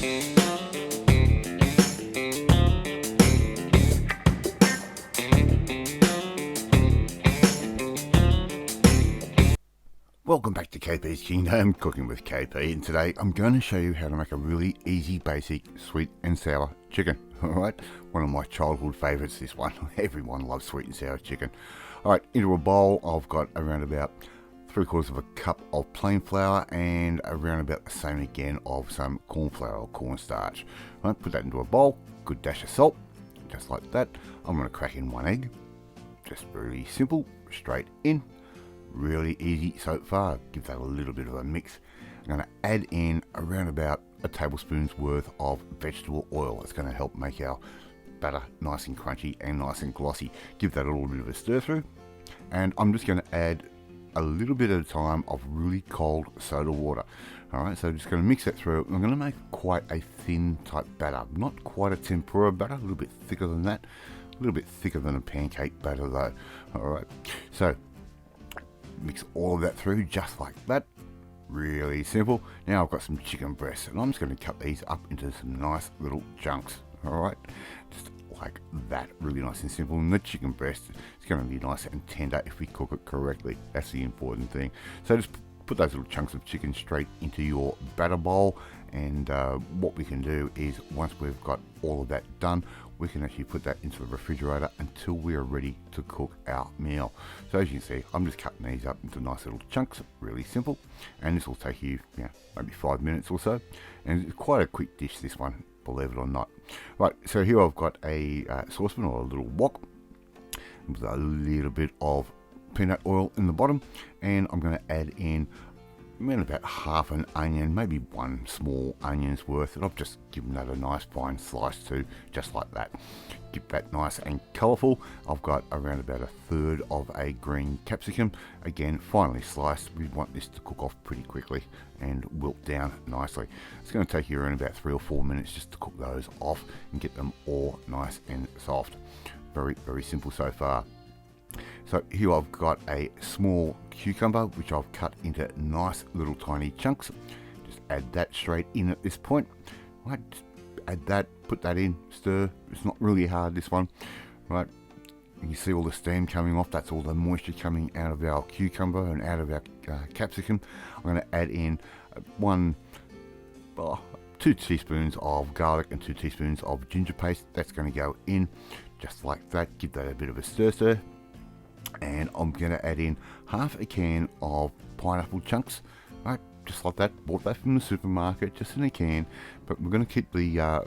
Welcome back to KP's Kingdom, Cooking with KP, and today I'm going to show you how to make a really easy, basic, sweet and sour chicken. Alright, one of my childhood favourites, this one. Everyone loves sweet and sour chicken. Alright, into a bowl I've got around about 3/4 of a cup of plain flour and around about the same again of some corn flour or cornstarch. Alright, put that into a bowl, good dash of salt, just like that. I'm going to crack in 1 egg, just really simple, straight in. Really easy so far. Give that a little bit of a mix. I'm going to add in around about a tablespoon's worth of vegetable oil. It's going to help make our batter nice and crunchy and nice and glossy. Give that a little bit of a stir through. And I'm just going to add a little bit at a time of really cold soda water. Alright, so just going to mix that through. I'm going to make quite a thin type batter. Not quite a tempura batter, a little bit thicker than that. A little bit thicker than a pancake batter though. Alright, so mix all of that through just like that. Really simple. Now I've got some chicken breasts and I'm just going to cut these up into some nice little chunks. Alright, just like that. Really nice and simple. And the chicken breast is going to be nice and tender if we cook it correctly. That's the important thing. So just put those little chunks of chicken straight into your batter bowl, and what we can do is once we've got all of that done, we can actually put that into the refrigerator until we are ready to cook our meal. So as you can see, I'm just cutting these up into nice little chunks, really simple, and this will take you, maybe 5 minutes or so, and it's quite a quick dish, this one, believe it or not. Right, so here I've got a saucepan or a little wok with a little bit of peanut oil in the bottom, and I'm going to add in around about half an onion, maybe 1 small onion's worth, and I've just given that a nice fine slice too, just like that. Keep that nice and colourful. I've got around about 1/3 of a green capsicum, again finely sliced. We want this to cook off pretty quickly and wilt down nicely. It's going to take you around about 3 or 4 minutes just to cook those off and get them all nice and soft. Very, very simple so far. So here I've got a small cucumber which I've cut into nice little tiny chunks. Just add that straight in at this point. Right, just add that, put that in, stir. It's not really hard, this one. Right, you can see all the steam coming off. That's all the moisture coming out of our cucumber and out of our capsicum. I'm going to add in 2 teaspoons of garlic and 2 teaspoons of ginger paste. That's going to go in just like that. Give that a bit of a stir. And I'm going to add in half a can of pineapple chunks, right, just like that. Bought that from the supermarket, just in a can, but we're going to keep the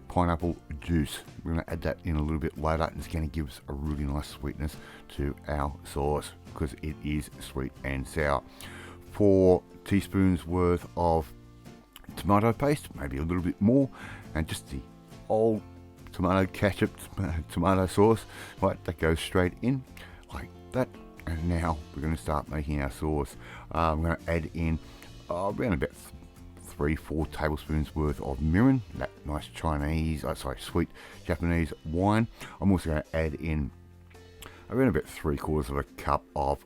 pineapple juice. We're going to add that in a little bit later, and it's going to give us a really nice sweetness to our sauce because it is sweet and sour. 4 teaspoons worth of tomato paste, maybe a little bit more, and just the old tomato ketchup, tomato sauce, right, that goes straight in like that. And now we're going to start making our sauce. I'm going to add in around about 3-4 tablespoons worth of mirin, that nice sweet Japanese wine. I'm also going to add in around about 3/4 of a cup of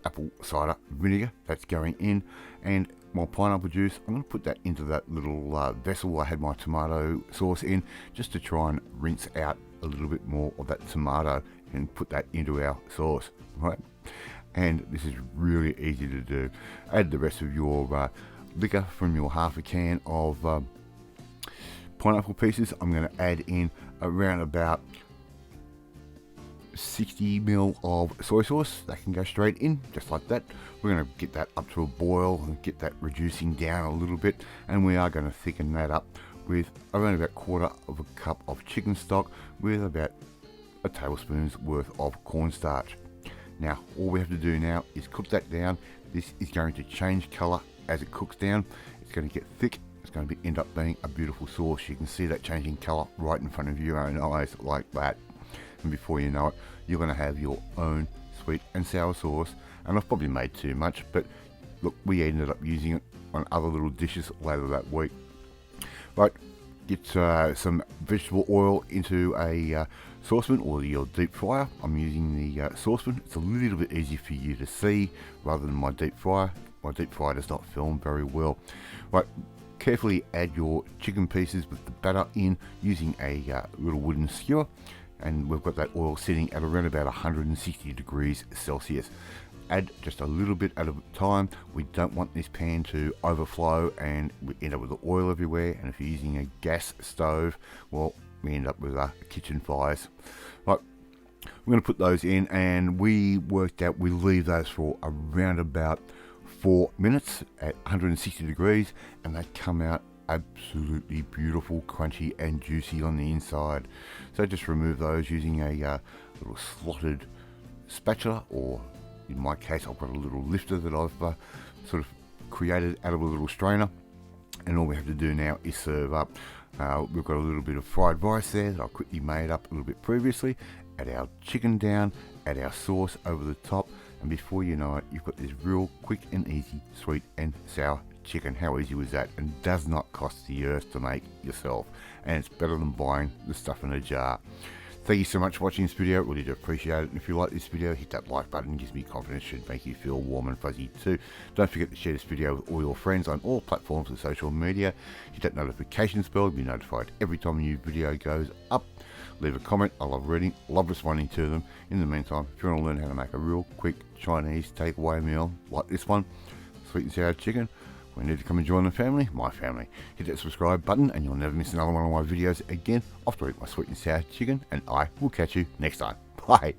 apple cider vinegar. That's going in, and my pineapple juice, I'm going to put that into that little vessel I had my tomato sauce in, just to try and rinse out a little bit more of that tomato and put that into our sauce, right? And this is really easy to do. Add the rest of your liquor from your half a can of pineapple pieces. I'm going to add in around about 60 ml of soy sauce. That can go straight in just like that. We're going to get that up to a boil and get that reducing down a little bit, and we are going to thicken that up with around about 1/4 of a cup of chicken stock with about a tablespoon's worth of cornstarch. Now all we have to do now is cook that down. This is going to change colour as it cooks down. It's going to get thick. It's going to end up being a beautiful sauce. You can see that changing colour right in front of your own eyes like that. And before you know it, you're going to have your own sweet and sour sauce. And I've probably made too much, but look, we ended up using it on other little dishes later that week. Right, get some vegetable oil into a saucepan or your deep fryer. I'm using the saucepan. It's a little bit easier for you to see rather than my deep fryer. My deep fryer does not film very well. Right, carefully add your chicken pieces with the batter in using a little wooden skewer, and we've got that oil sitting at around about 160 degrees Celsius. Add just a little bit at a time. We don't want this pan to overflow and we end up with the oil everywhere, and if you're using a gas stove, well, we end up with kitchen fires. Right, we're going to put those in, and we worked out we leave those for around about 4 minutes at 160 degrees, and they come out absolutely beautiful, crunchy and juicy on the inside. So just remove those using a little slotted spatula, or in my case I've got a little lifter that I've sort of created out of a little strainer, and all we have to do now is serve up. We've got a little bit of fried rice there that I quickly made up a little bit previously. Add our chicken down, add our sauce over the top, and before you know it, you've got this real quick and easy sweet and sour chicken. How easy was that? And does not cost the earth to make yourself, and it's better than buying the stuff in a jar. Thank you so much for watching this video, really do appreciate it. And if you like this video, hit that like button, gives me confidence, should make you feel warm and fuzzy too. Don't forget to share this video with all your friends on all platforms of social media. Hit that notifications bell to be notified every time a new video goes up. Leave a comment, I love reading, love responding to them. In the meantime, if you want to learn how to make a real quick Chinese takeaway meal like this one, sweet and sour chicken, we need to come and join the family, my family. Hit that subscribe button and you'll never miss another one of my videos again. Off to eat my sweet and sour chicken, and I will catch you next time. Bye.